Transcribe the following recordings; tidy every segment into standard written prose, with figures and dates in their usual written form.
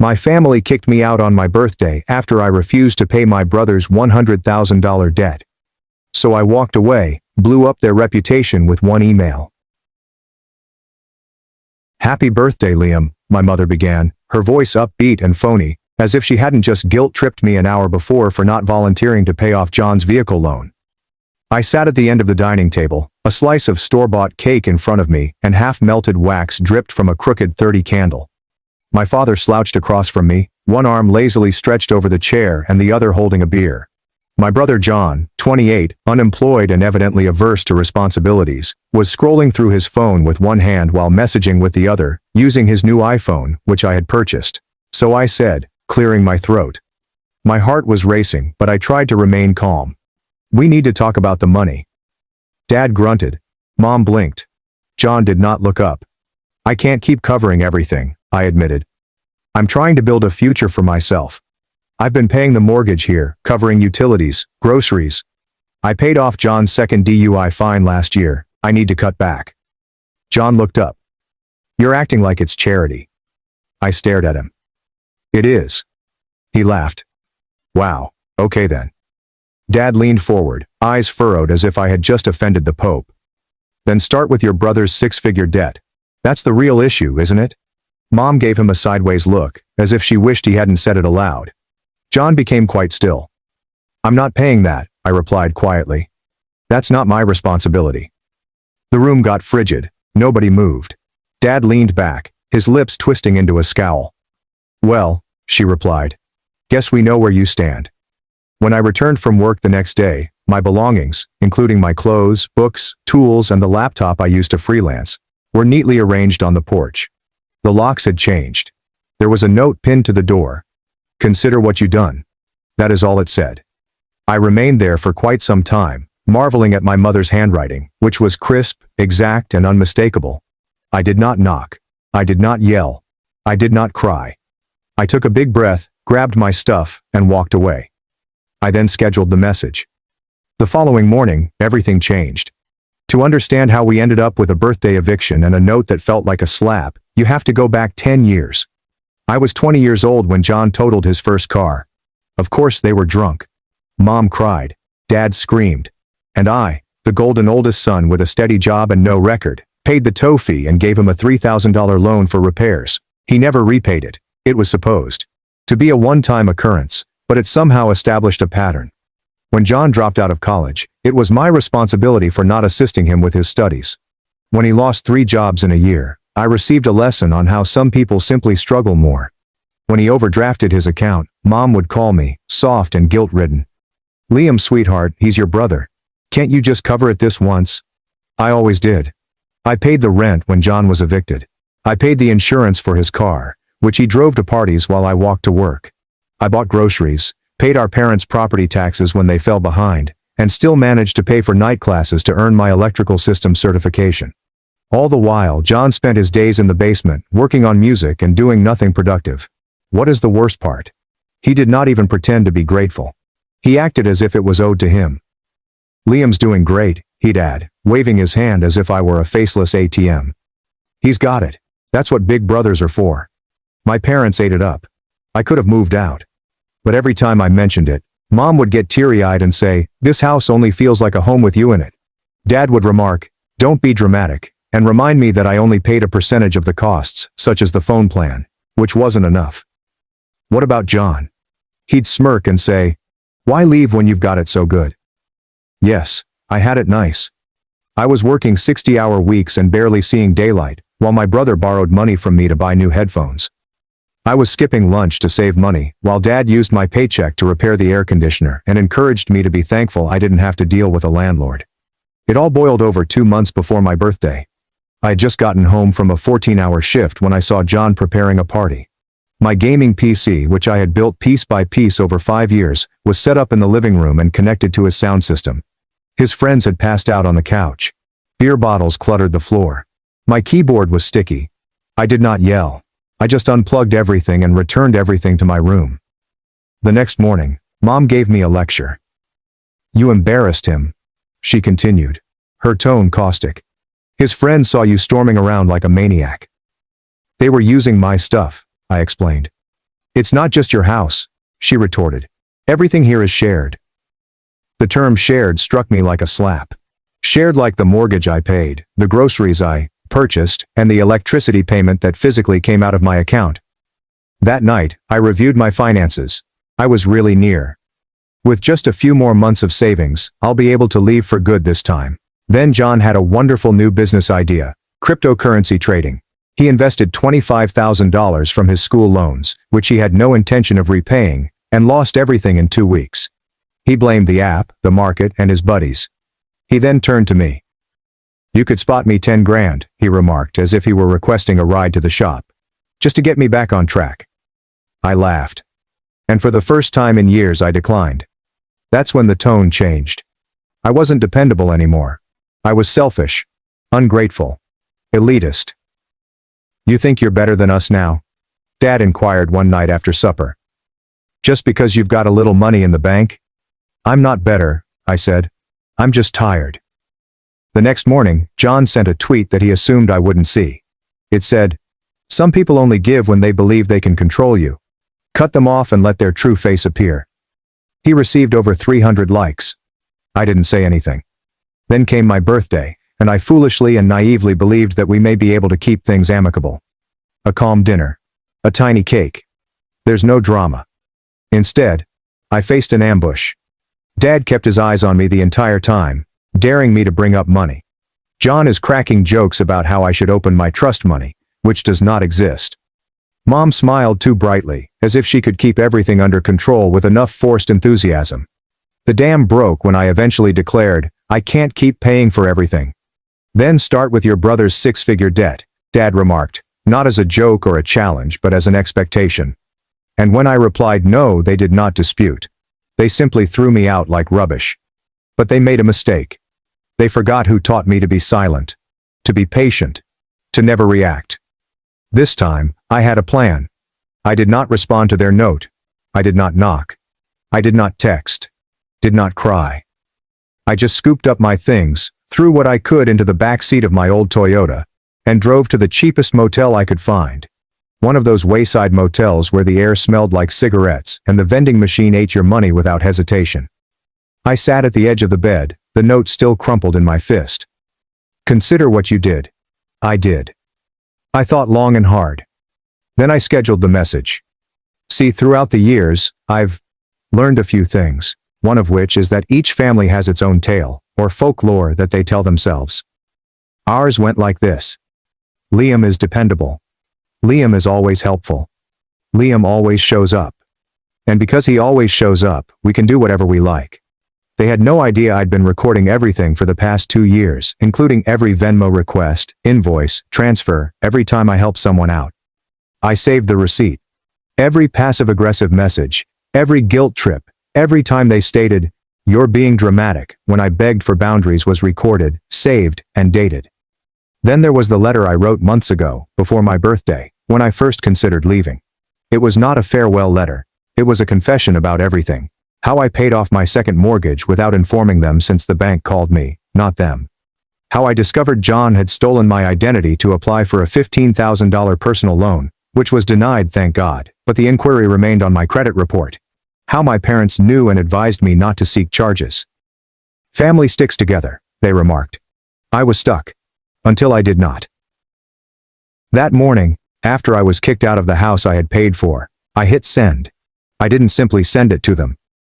My family kicked me out on my birthday after I refused to pay my brother's $100,000 debt. So I walked away, blew up their reputation with one email. "Happy birthday, Liam," my mother began, her voice upbeat and phony, as if she hadn't just guilt-tripped me an hour before for not volunteering to pay off John's vehicle loan. I sat at the end of the dining table, a slice of store-bought cake in front of me, and half-melted wax dripped from a crooked 30 candle. My father slouched across from me, one arm lazily stretched over the chair and the other holding a beer. My brother John, 28, unemployed and evidently averse to responsibilities, was scrolling through his phone with one hand while messaging with the other, using his new iPhone, which I had purchased. So I said, clearing my throat. My heart was racing, but I tried to remain calm. "We need to talk about the money." Dad grunted. Mom blinked. John did not look up. "I can't keep covering everything," I admitted. "I'm trying to build a future for myself. I've been paying the mortgage here, covering utilities, groceries. I paid off John's second DUI fine last year. I need to cut back." John looked up. "You're acting like it's charity." I stared at him. "It is." He laughed. "Wow, okay then." Dad leaned forward, eyes furrowed as if I had just offended the Pope. "Then start with your brother's six-figure debt. That's the real issue, isn't it?" Mom gave him a sideways look, as if she wished he hadn't said it aloud. John became quite still. "I'm not paying that," I replied quietly. "That's not my responsibility." The room got frigid. Nobody moved. Dad leaned back, his lips twisting into a scowl. "Well," she replied, "guess we know where you stand." When I returned from work the next day, my belongings, including my clothes, books, tools, and the laptop I used to freelance, were neatly arranged on the porch. The locks had changed. There was a note pinned to the door. "Consider what you done." That is all it said. I remained there for quite some time, marveling at my mother's handwriting, which was crisp, exact, and unmistakable. I did not knock. I did not yell. I did not cry. I took a big breath, grabbed my stuff, and walked away. I then scheduled the message. The following morning, everything changed. To understand how we ended up with a birthday eviction and a note that felt like a slap, you have to go back 10 years. I was 20 years old when John totaled his first car. Of course they were drunk. Mom cried. Dad screamed. And I, the golden oldest son with a steady job and no record, paid the tow fee and gave him a $3,000 loan for repairs. He never repaid it. It was supposed to be a one-time occurrence, but it somehow established a pattern. When John dropped out of college, it was my responsibility for not assisting him with his studies. When he lost 3 jobs in a year, I received a lesson on how some people simply struggle more. When he overdrafted his account, Mom would call me, soft and guilt-ridden. "Liam, sweetheart, he's your brother. Can't you just cover it this once?" I always did. I paid the rent when John was evicted. I paid the insurance for his car, which he drove to parties while I walked to work. I bought groceries, paid our parents' property taxes when they fell behind, and still managed to pay for night classes to earn my electrical system certification. All the while, John spent his days in the basement, working on music and doing nothing productive. What is the worst part? He did not even pretend to be grateful. He acted as if it was owed to him. "Liam's doing great," he'd add, waving his hand as if I were a faceless ATM. "He's got it. That's what big brothers are for." My parents ate it up. I could have moved out. But every time I mentioned it, Mom would get teary-eyed and say, "This house only feels like a home with you in it." Dad would remark, "Don't be dramatic," and remind me that I only paid a percentage of the costs, such as the phone plan, which wasn't enough. "What about John?" He'd smirk and say, "Why leave when you've got it so good?" Yes, I had it nice. I was working 60-hour weeks and barely seeing daylight, while my brother borrowed money from me to buy new headphones. I was skipping lunch to save money, while Dad used my paycheck to repair the air conditioner and encouraged me to be thankful I didn't have to deal with a landlord. It all boiled over 2 months before my birthday. I had just gotten home from a 14-hour shift when I saw John preparing a party. My gaming PC, which I had built piece by piece over 5 years, was set up in the living room and connected to his sound system. His friends had passed out on the couch. Beer bottles cluttered the floor. My keyboard was sticky. I did not yell. I just unplugged everything and returned everything to my room. The next morning, Mom gave me a lecture. "You embarrassed him," she continued, her tone caustic. "His friends saw you storming around like a maniac." "They were using my stuff," I explained. It's not just your house, she retorted. Everything here is shared. The term shared struck me like a slap. Shared like the mortgage I paid, the groceries I purchased, and the electricity payment that physically came out of my account. That night, I reviewed my finances. I was really near. With just a few more months of savings, I'll be able to leave for good this time. Then John had a wonderful new business idea: cryptocurrency trading. He invested $25,000 from his school loans, which he had no intention of repaying, and lost everything in 2 weeks. He blamed the app, the market, and his buddies. He then turned to me. You could spot me 10 grand, he remarked as if he were requesting a ride to the shop. Just to get me back on track. I laughed. And for the first time in years I declined. That's when the tone changed. I wasn't dependable anymore. I was selfish, ungrateful, elitist. You think you're better than us now? Dad inquired one night after supper. Just because you've got a little money in the bank? I'm not better, I said. I'm just tired. The next morning, John sent a tweet that he assumed I wouldn't see. It said, "Some people only give when they believe they can control you. Cut them off and let their true face appear." He received over 300 likes. I didn't say anything. Then came my birthday, and I foolishly and naively believed that we may be able to keep things amicable. A calm dinner. A tiny cake. There's no drama. Instead, I faced an ambush. Dad kept his eyes on me the entire time, daring me to bring up money. John is cracking jokes about how I should open my trust money, which does not exist. Mom smiled too brightly, as if she could keep everything under control with enough forced enthusiasm. The dam broke when I eventually declared, "I can't keep paying for everything." "Then start with your brother's 6-figure debt," Dad remarked, not as a joke or a challenge but as an expectation. And when I replied no, they did not dispute. They simply threw me out like rubbish. But they made a mistake. They forgot who taught me to be silent, to be patient, to never react. This time, I had a plan. I did not respond to their note. I did not knock. I did not text. Did not cry. I just scooped up my things, threw what I could into the back seat of my old Toyota, and drove to the cheapest motel I could find. One of those wayside motels where the air smelled like cigarettes and the vending machine ate your money without hesitation. I sat at the edge of the bed, the note still crumpled in my fist. "Consider what you did." I did. I thought long and hard. Then I scheduled the message. See, throughout the years, I've learned a few things, one of which is that each family has its own tale, or folklore that they tell themselves. Ours went like this. Liam is dependable. Liam is always helpful. Liam always shows up. And because he always shows up, we can do whatever we like. They had no idea I'd been recording everything for the past 2 years, including every Venmo request, invoice, transfer, every time I helped someone out. I saved the receipt. Every passive-aggressive message, every guilt trip, every time they stated, "You're being dramatic," when I begged for boundaries was recorded, saved, and dated. Then there was the letter I wrote months ago, before my birthday, when I first considered leaving. It was not a farewell letter. It was a confession about everything. How I paid off my second mortgage without informing them since the bank called me, not them. How I discovered John had stolen my identity to apply for a $15,000 personal loan, which was denied, thank God, but the inquiry remained on my credit report. How my parents knew and advised me not to seek charges. "Family sticks together," they remarked. I was stuck. Until I did not. That morning, after I was kicked out of the house I had paid for, I hit send. I didn't simply send it to them.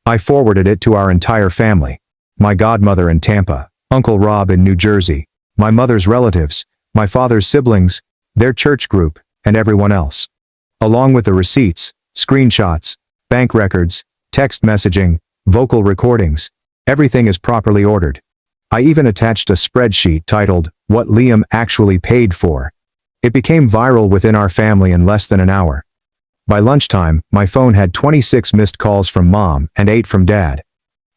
I forwarded it to our entire family. My godmother in Tampa, Uncle Rob in New Jersey, my mother's relatives, my father's siblings, their church group, and everyone else. Along with the receipts, screenshots, bank records, text messaging, vocal recordings, everything is properly ordered. I even attached a spreadsheet titled, "What Liam Actually Paid For." It became viral within our family in less than an hour. By lunchtime, my phone had 26 missed calls from Mom and 8 from Dad.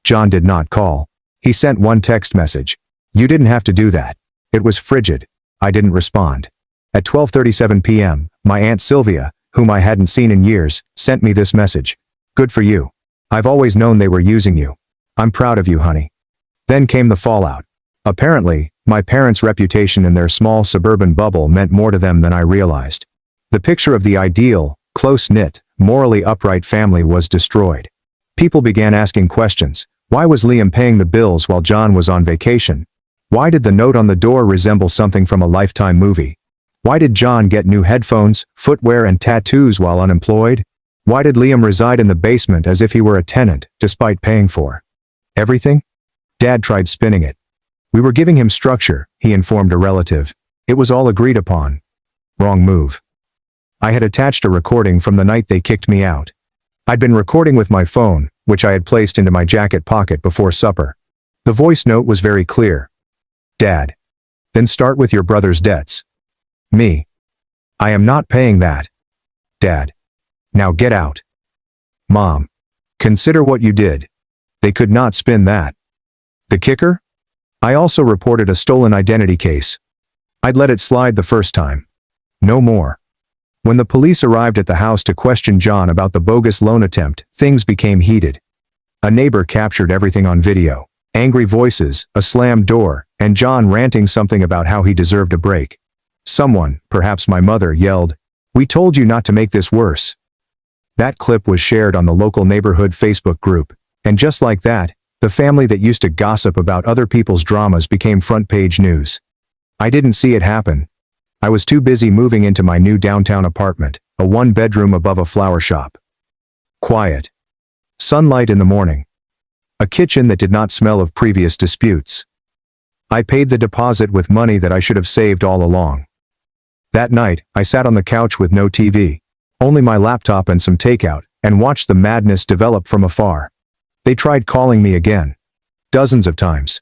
John did not call. He sent one text message. "You didn't have to do that." It was frigid. I didn't respond. At 12:37 p.m., my Aunt Sylvia, whom I hadn't seen in years, sent me this message. "Good for you. I've always known they were using you. I'm proud of you, honey." Then came the fallout. Apparently, my parents' reputation in their small suburban bubble meant more to them than I realized. The picture of the ideal, close-knit, morally upright family was destroyed. People began asking questions. Why was Liam paying the bills while John was on vacation? Why did the note on the door resemble something from a Lifetime movie? Why did John get new headphones, footwear and tattoos while unemployed? Why did Liam reside in the basement as if he were a tenant, despite paying for everything? Dad tried spinning it. We were giving him structure, he informed a relative. It was all agreed upon. Wrong move. I had attached a recording from the night they kicked me out. I'd been recording with my phone, which I had placed into my jacket pocket before supper. The voice note was very clear. Dad. Then start with your brother's debts. Me. I am not paying that. Dad. Now get out. Mom. Consider what you did. They could not spin that. The kicker? I also reported a stolen identity case. I'd let it slide the first time. No more. When the police arrived at the house to question John about the bogus loan attempt, things became heated. A neighbor captured everything on video. Angry voices, a slammed door, and John ranting something about how he deserved a break. Someone, perhaps my mother, yelled, "We told you not to make this worse." That clip was shared on the local neighborhood Facebook group, and just like that, the family that used to gossip about other people's dramas became front-page news. I didn't see it happen. I was too busy moving into my new downtown apartment, a one-bedroom above a flower shop. Quiet. Sunlight in the morning. A kitchen that did not smell of previous disputes. I paid the deposit with money that I should have saved all along. That night, I sat on the couch with no TV, only my laptop and some takeout, and watched the madness develop from afar. They tried calling me again. Dozens of times.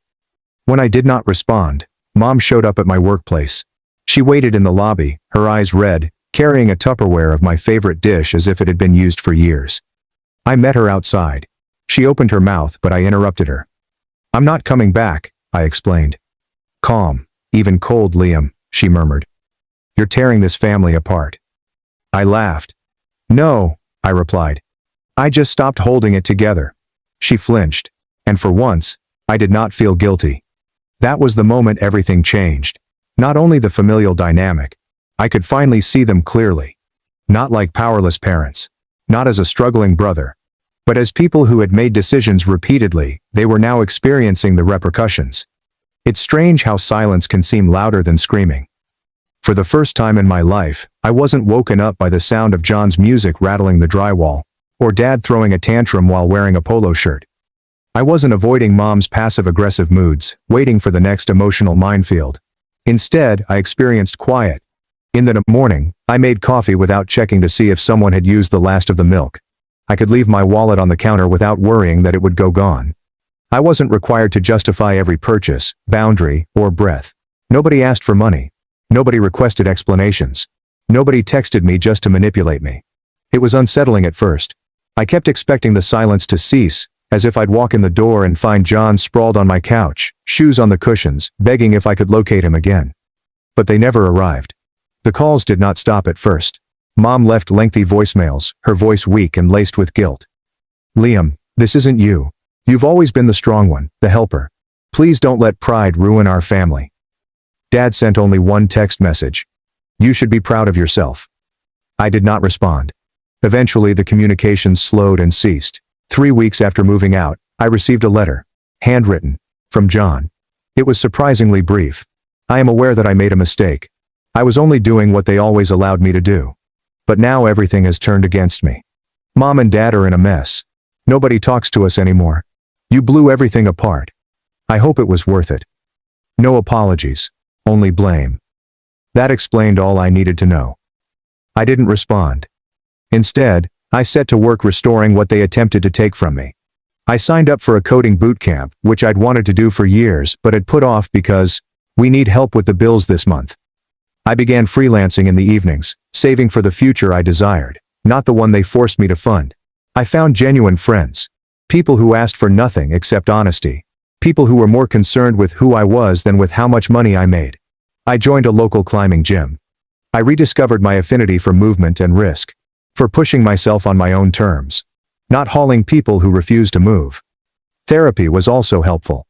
When I did not respond, Mom showed up at my workplace. She waited in the lobby, her eyes red, carrying a Tupperware of my favorite dish as if it had been used for years. I met her outside. She opened her mouth, but I interrupted her. "I'm not coming back," I explained. "Calm, even cold, Liam," she murmured. "You're tearing this family apart." I laughed. "No," I replied. "I just stopped holding it together." She flinched, and for once, I did not feel guilty. That was the moment everything changed. Not only the familial dynamic, I could finally see them clearly. Not like powerless parents, not as a struggling brother, but as people who had made decisions repeatedly. They were now experiencing the repercussions. It's strange how silence can seem louder than screaming. For the first time in my life, I wasn't woken up by the sound of John's music rattling the drywall, or Dad throwing a tantrum while wearing a polo shirt. I wasn't avoiding Mom's passive-aggressive moods, waiting for the next emotional minefield. Instead, I experienced quiet. In the morning, I made coffee without checking to see if someone had used the last of the milk. I could leave my wallet on the counter without worrying that it would go gone. I wasn't required to justify every purchase, boundary, or breath. Nobody asked for money. Nobody requested explanations. Nobody texted me just to manipulate me. It was unsettling at first. I kept expecting the silence to cease, as if I'd walk in the door and find John sprawled on my couch, shoes on the cushions, begging if I could locate him again. But they never arrived. The calls did not stop at first. Mom left lengthy voicemails, her voice weak and laced with guilt. "Liam, this isn't you. You've always been the strong one, the helper. Please don't let pride ruin our family." Dad sent only one text message. "You should be proud of yourself." I did not respond. Eventually the communications slowed and ceased. 3 weeks after moving out, I received a letter, handwritten, from John. It was surprisingly brief. "I am aware that I made a mistake. I was only doing what they always allowed me to do. But now everything has turned against me. Mom and Dad are in a mess. Nobody talks to us anymore. You blew everything apart. I hope it was worth it. No apologies, only blame." That explained all I needed to know. I didn't respond. Instead, I set to work restoring what they attempted to take from me. I signed up for a coding boot camp, which I'd wanted to do for years but had put off because we need help with the bills this month. I began freelancing in the evenings, saving for the future I desired, not the one they forced me to fund. I found genuine friends. People who asked for nothing except honesty. People who were more concerned with who I was than with how much money I made. I joined a local climbing gym. I rediscovered my affinity for movement and risk. For pushing myself on my own terms. Not hauling people who refused to move. Therapy was also helpful.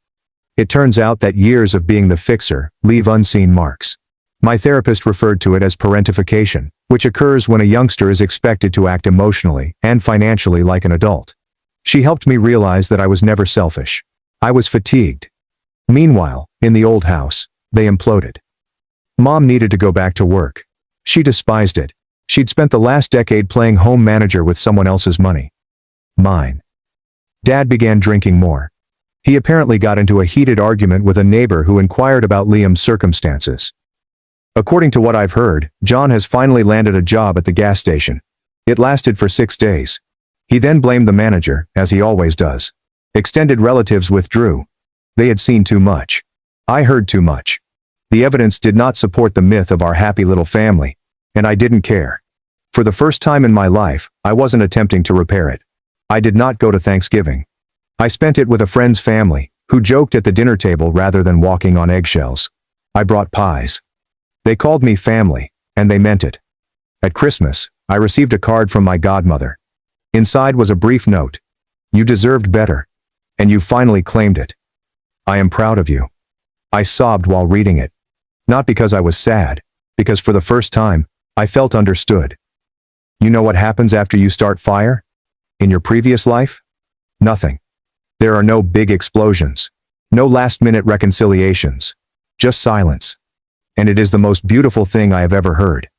It turns out that years of being the fixer leave unseen marks. My therapist referred to it as parentification, which occurs when a youngster is expected to act emotionally and financially like an adult. She helped me realize that I was never selfish. I was fatigued. Meanwhile, in the old house, they imploded. Mom needed to go back to work. She despised it. She'd spent the last decade playing home manager with someone else's money. Mine. Dad began drinking more. He apparently got into a heated argument with a neighbor who inquired about Liam's circumstances. According to what I've heard, John has finally landed a job at the gas station. It lasted for 6 days. He then blamed the manager, as he always does. Extended relatives withdrew. They had seen too much. I heard too much. The evidence did not support the myth of our happy little family, and I didn't care. For the first time in my life, I wasn't attempting to repair it. I did not go to Thanksgiving. I spent it with a friend's family, who joked at the dinner table rather than walking on eggshells. I brought pies. They called me family, and they meant it. At Christmas, I received a card from my godmother. Inside was a brief note. You deserved better. And you finally claimed it. I am proud of you. I sobbed while reading it. Not because I was sad, because for the first time, I felt understood. You know what happens after you start fire? In your previous life? Nothing. There are no big explosions. No last-minute reconciliations. Just silence. And it is the most beautiful thing I have ever heard.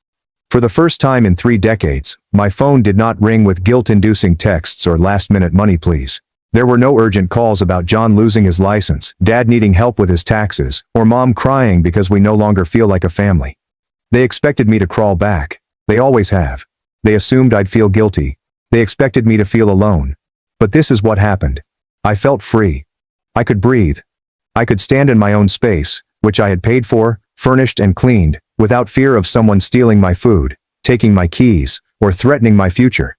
For the first time in 3 decades, my phone did not ring with guilt-inducing texts or last-minute money pleas. There were no urgent calls about John losing his license, Dad needing help with his taxes, or Mom crying because we no longer feel like a family. They expected me to crawl back. They always have. They assumed I'd feel guilty. They expected me to feel alone. But this is what happened. I felt free. I could breathe. I could stand in my own space, which I had paid for, furnished and cleaned, without fear of someone stealing my food, taking my keys, or threatening my future.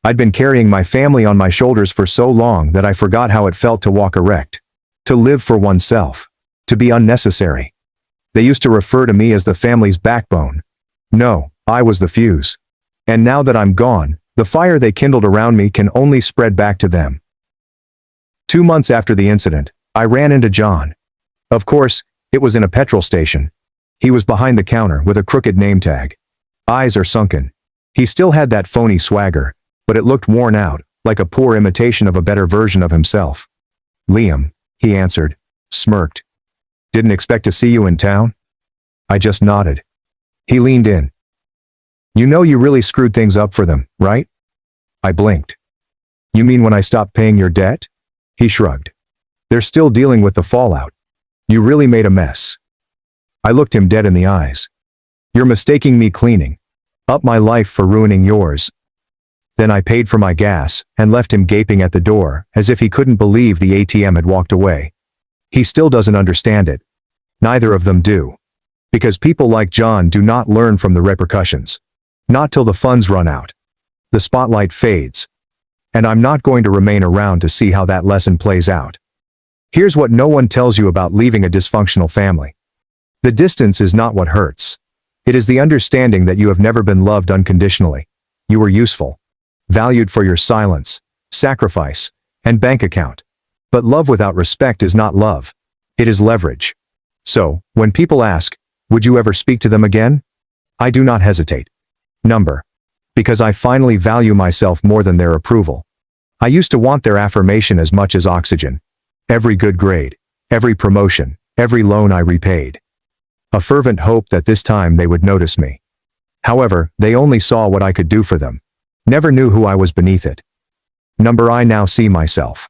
I'd been carrying my family on my shoulders for so long that I forgot how it felt to walk erect. To live for oneself. To be unnecessary. They used to refer to me as the family's backbone. No, I was the fuse. And now that I'm gone, the fire they kindled around me can only spread back to them. 2 months after the incident, I ran into John. Of course, it was in a petrol station. He was behind the counter with a crooked name tag. Eyes are sunken. He still had that phony swagger, but it looked worn out, like a poor imitation of a better version of himself. Liam, he answered, smirked. Didn't expect to see you in town? I just nodded. He leaned in. You know you really screwed things up for them, right? I blinked. You mean when I stopped paying your debt? He shrugged. They're still dealing with the fallout. You really made a mess. I looked him dead in the eyes. You're mistaking me cleaning up my life for ruining yours. Then I paid for my gas and left him gaping at the door as if he couldn't believe the ATM had walked away. He still doesn't understand it. Neither of them do. Because people like John do not learn from the repercussions. Not till the funds run out. The spotlight fades. And I'm not going to remain around to see how that lesson plays out. Here's what no one tells you about leaving a dysfunctional family. The distance is not what hurts. It is the understanding that you have never been loved unconditionally. You were useful. Valued for your silence, sacrifice, and bank account. But love without respect is not love. It is leverage. So, when people ask, would you ever speak to them again? I do not hesitate. Because I finally value myself more than their approval. I used to want their affirmation as much as oxygen. Every good grade, every promotion, every loan I repaid. A fervent hope that this time they would notice me. However, they only saw what I could do for them. Never knew who I was beneath it. I now see myself.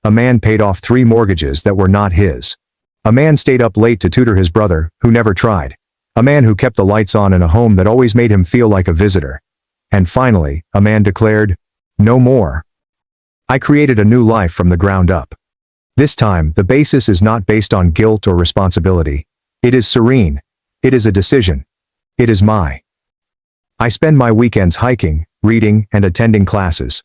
A man paid off 3 mortgages that were not his. A man stayed up late to tutor his brother, who never tried. A man who kept the lights on in a home that always made him feel like a visitor. And finally, a man declared, no more. I created a new life from the ground up. This time, the basis is not based on guilt or responsibility. It is serene. It is a decision. It is my. I spend my weekends hiking, reading, and attending classes.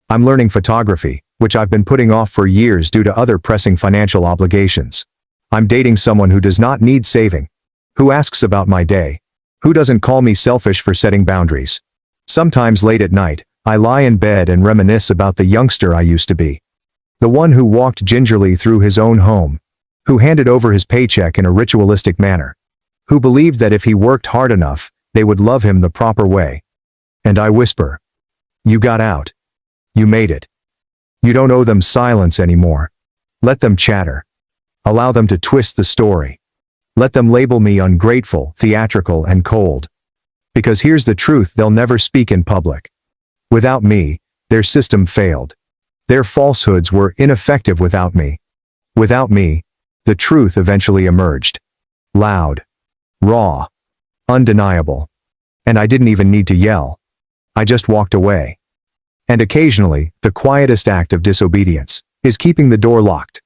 I'm learning photography, which I've been putting off for years due to other pressing financial obligations. I'm dating someone who does not need saving. Who asks about my day. Who doesn't call me selfish for setting boundaries. Sometimes late at night, I lie in bed and reminisce about the youngster I used to be. The one who walked gingerly through his own home. Who handed over his paycheck in a ritualistic manner. Who believed that if he worked hard enough, They would love him the proper way. And I whisper, "You got out. You made it. You don't owe them silence anymore. Let them chatter. Allow them to twist the story. Let them label me ungrateful, theatrical, and cold. Because here's the truth they'll never speak in public. Without me, their system failed. Their falsehoods were ineffective without me. Without me, the truth eventually emerged. Loud. Raw. Undeniable. And I didn't even need to yell. I just walked away. And occasionally, the quietest act of disobedience is keeping the door locked.